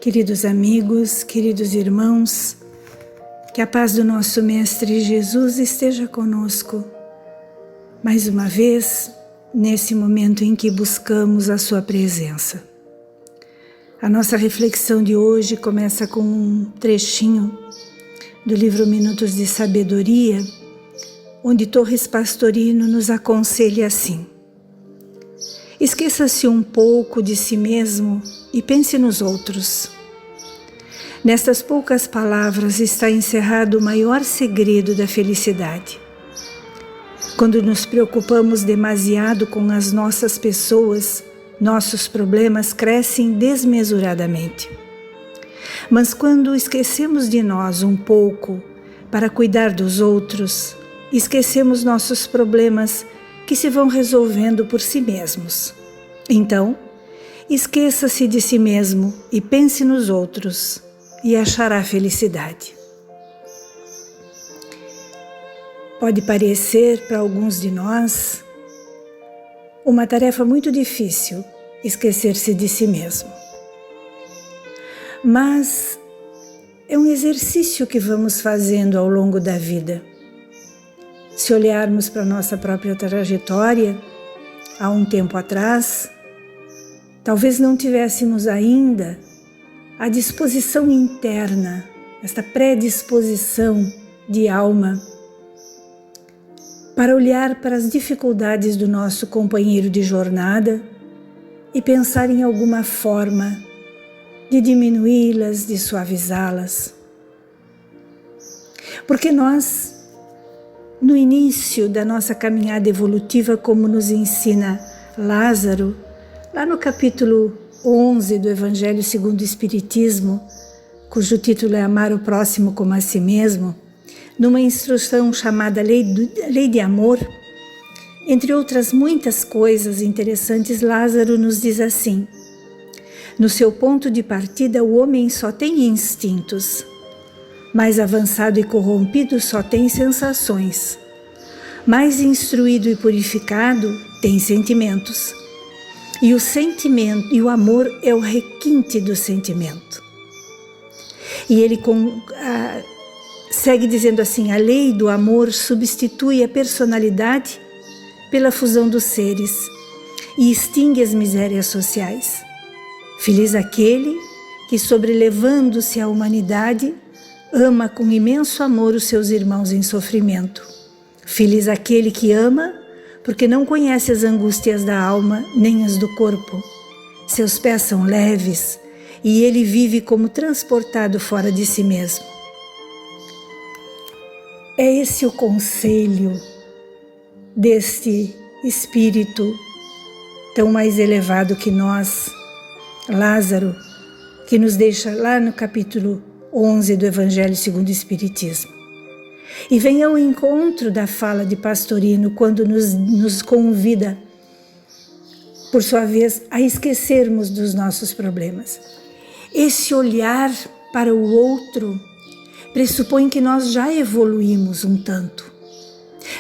Queridos amigos, queridos irmãos, que a paz do nosso Mestre Jesus esteja conosco, mais uma vez, nesse momento em que buscamos a Sua presença. A nossa reflexão de hoje começa com um trechinho do livro Minutos de Sabedoria, onde Torres Pastorino nos aconselha assim: esqueça-se um pouco de si mesmo e pense nos outros. Nestas poucas palavras está encerrado o maior segredo da felicidade. Quando nos preocupamos demasiado com as nossas pessoas, nossos problemas crescem desmesuradamente. Mas quando esquecemos de nós um pouco para cuidar dos outros, esquecemos nossos problemas que se vão resolvendo por si mesmos. Então, esqueça-se de si mesmo e pense nos outros, e achará felicidade. Pode parecer para alguns de nós uma tarefa muito difícil esquecer-se de si mesmo. Mas é um exercício que vamos fazendo ao longo da vida. Se olharmos para a nossa própria trajetória, há um tempo atrás, talvez não tivéssemos ainda a disposição interna, esta predisposição de alma, para olhar para as dificuldades do nosso companheiro de jornada e pensar em alguma forma de diminuí-las, de suavizá-las. Porque nós, no início da nossa caminhada evolutiva, como nos ensina Lázaro, lá no capítulo 11 do Evangelho segundo o Espiritismo, cujo título é Amar o Próximo como a Si Mesmo, numa instrução chamada Lei de Amor, entre outras muitas coisas interessantes, Lázaro nos diz assim: no seu ponto de partida, o homem só tem instintos, mais avançado e corrompido só tem sensações, mais instruído e purificado tem sentimentos. E o sentimento e o amor é o requinte do sentimento. E ele segue dizendo assim: a lei do amor substitui a personalidade pela fusão dos seres e extingue as misérias sociais. Feliz aquele que, sobrelevando-se à humanidade, ama com imenso amor os seus irmãos em sofrimento. Feliz aquele que ama porque não conhece as angústias da alma nem as do corpo. Seus pés são leves e ele vive como transportado fora de si mesmo. É esse o conselho deste espírito tão mais elevado que nós, Lázaro, que nos deixa lá no capítulo 11 do Evangelho segundo o Espiritismo. E vem ao encontro da fala de Pastorino quando nos convida, por sua vez, a esquecermos dos nossos problemas. Esse olhar para o outro pressupõe que nós já evoluímos um tanto.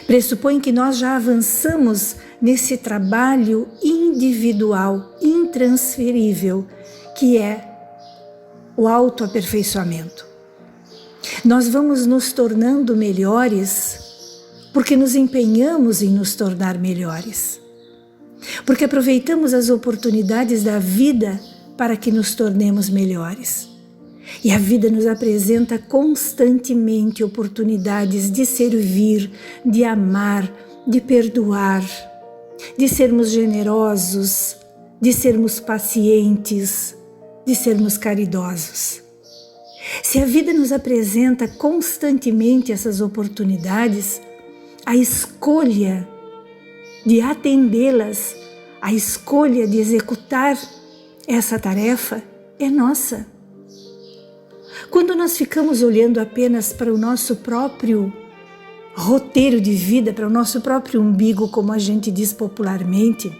Pressupõe que nós já avançamos nesse trabalho individual, intransferível, que é o autoaperfeiçoamento. Nós vamos nos tornando melhores porque nos empenhamos em nos tornar melhores. Porque aproveitamos as oportunidades da vida para que nos tornemos melhores. E a vida nos apresenta constantemente oportunidades de servir, de amar, de perdoar, de sermos generosos, de sermos pacientes, de sermos caridosos. Se a vida nos apresenta constantemente essas oportunidades, a escolha de atendê-las, a escolha de executar essa tarefa é nossa. Quando nós ficamos olhando apenas para o nosso próprio roteiro de vida, para o nosso próprio umbigo, como a gente diz popularmente,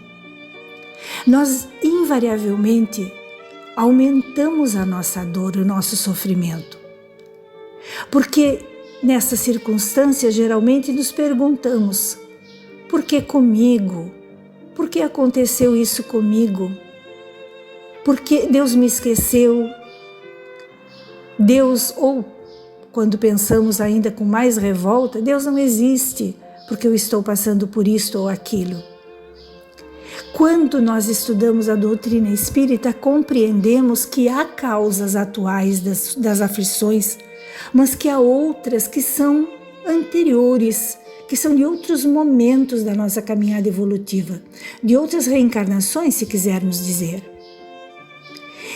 nós invariavelmente aumentamos a nossa dor, o nosso sofrimento. Porque nessa circunstância geralmente nos perguntamos: por que comigo? Por que aconteceu isso comigo? Por que Deus me esqueceu? Deus, ou quando pensamos ainda com mais revolta, Deus não existe porque eu estou passando por isto ou aquilo. Quando nós estudamos a doutrina espírita, compreendemos que há causas atuais das aflições, mas que há outras que são anteriores, que são de outros momentos da nossa caminhada evolutiva, de outras reencarnações, se quisermos dizer.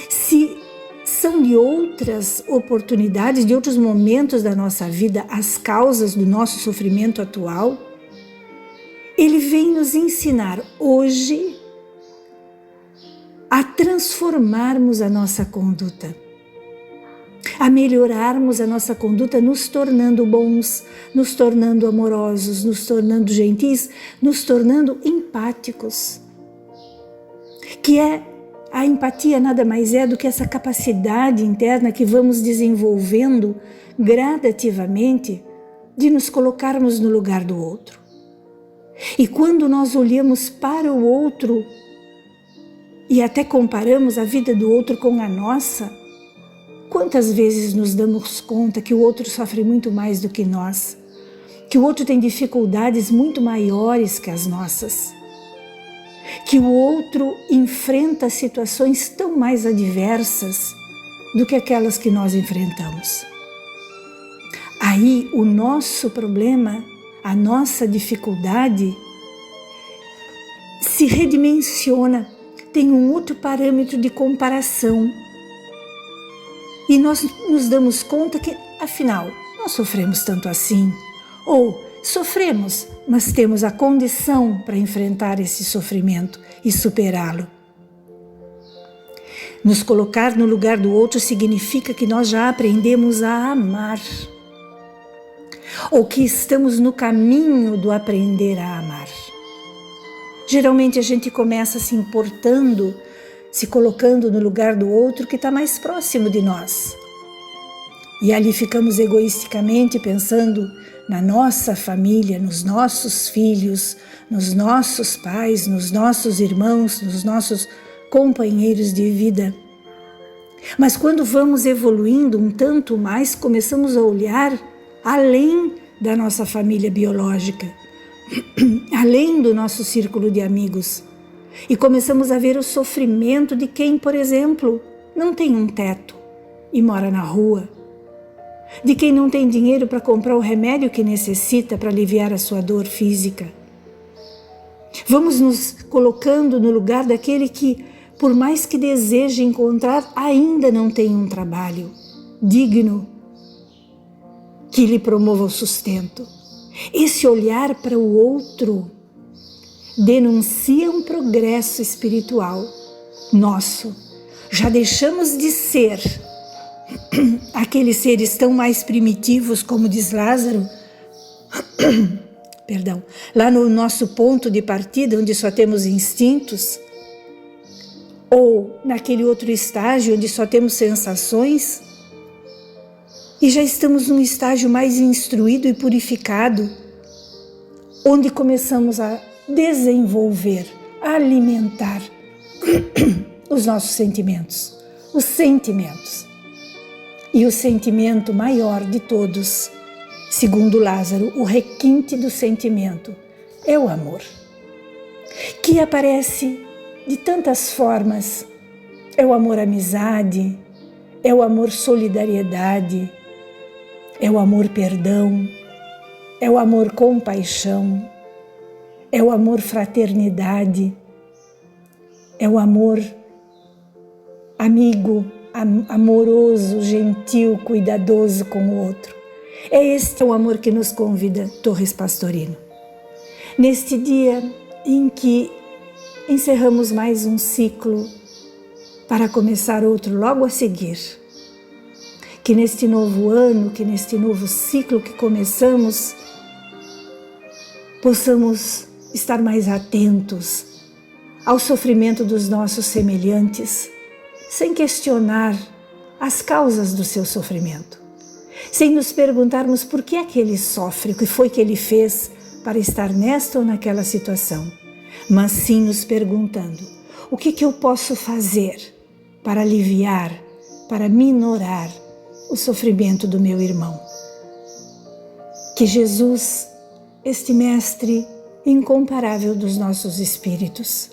Se são de outras oportunidades, de outros momentos da nossa vida, as causas do nosso sofrimento atual, ele vem nos ensinar hoje a transformarmos a nossa conduta, a melhorarmos a nossa conduta, nos tornando bons, nos tornando amorosos, nos tornando gentis, nos tornando empáticos. A empatia nada mais é do que essa capacidade interna que vamos desenvolvendo gradativamente de nos colocarmos no lugar do outro. E quando nós olhamos para o outro e até comparamos a vida do outro com a nossa, quantas vezes nos damos conta que o outro sofre muito mais do que nós, que o outro tem dificuldades muito maiores que as nossas, que o outro enfrenta situações tão mais adversas do que aquelas que nós enfrentamos. Aí o nosso problema, a nossa dificuldade se redimensiona, tem um outro parâmetro de comparação. E nós nos damos conta que, afinal, não sofremos tanto assim. Ou sofremos, mas temos a condição para enfrentar esse sofrimento e superá-lo. Nos colocar no lugar do outro significa que nós já aprendemos a amar. Ou que estamos no caminho do aprender a amar. Geralmente a gente começa se importando, se colocando no lugar do outro que está mais próximo de nós. E ali ficamos egoisticamente pensando na nossa família, nos nossos filhos, nos nossos pais, nos nossos irmãos, nos nossos companheiros de vida. Mas quando vamos evoluindo um tanto mais, começamos a olhar além da nossa família biológica, além do nosso círculo de amigos. E começamos a ver o sofrimento de quem, por exemplo, não tem um teto e mora na rua. De quem não tem dinheiro para comprar o remédio que necessita para aliviar a sua dor física. Vamos nos colocando no lugar daquele que, por mais que deseje encontrar, ainda não tem um trabalho digno que lhe promova o sustento. Esse olhar para o outro denuncia um progresso espiritual nosso. Já deixamos de ser aqueles seres tão mais primitivos, como diz Lázaro, perdão, lá no nosso ponto de partida, onde só temos instintos, ou naquele outro estágio onde só temos sensações, e já estamos num estágio mais instruído e purificado, onde começamos a desenvolver, a alimentar os nossos sentimentos, os sentimentos. E o sentimento maior de todos, segundo Lázaro, o requinte do sentimento, é o amor, que aparece de tantas formas. É o amor amizade, é o amor solidariedade, é o amor perdão, é o amor compaixão, é o amor fraternidade, é o amor amigo, amoroso, gentil, cuidadoso com o outro. É este o amor que nos convida Torres Pastorino. Neste dia em que encerramos mais um ciclo para começar outro logo a seguir, que neste novo ano, que neste novo ciclo que começamos, possamos estar mais atentos ao sofrimento dos nossos semelhantes, sem questionar as causas do seu sofrimento, sem nos perguntarmos por que é que ele sofre, o que foi que ele fez para estar nesta ou naquela situação, mas sim nos perguntando o que eu posso fazer para aliviar, para minorar o sofrimento do meu irmão. Que Jesus, este Mestre incomparável dos nossos espíritos,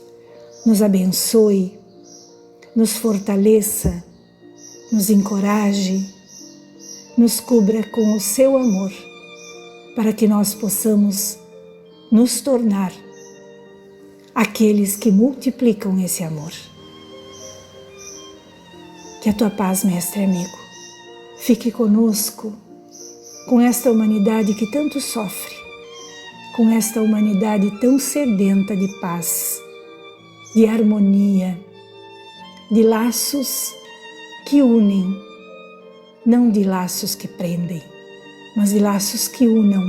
nos abençoe, nos fortaleça, nos encoraje, nos cubra com o seu amor, para que nós possamos nos tornar aqueles que multiplicam esse amor. Que a tua paz, Mestre amigo, fique conosco, com esta humanidade que tanto sofre, com esta humanidade tão sedenta de paz, de harmonia, de laços que unem, não de laços que prendem, mas de laços que unam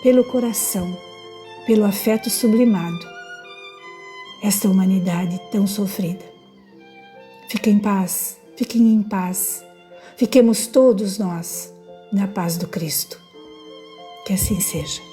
pelo coração, pelo afeto sublimado, esta humanidade tão sofrida. Fiquem em paz, fiquemos todos nós na paz do Cristo. Que assim seja.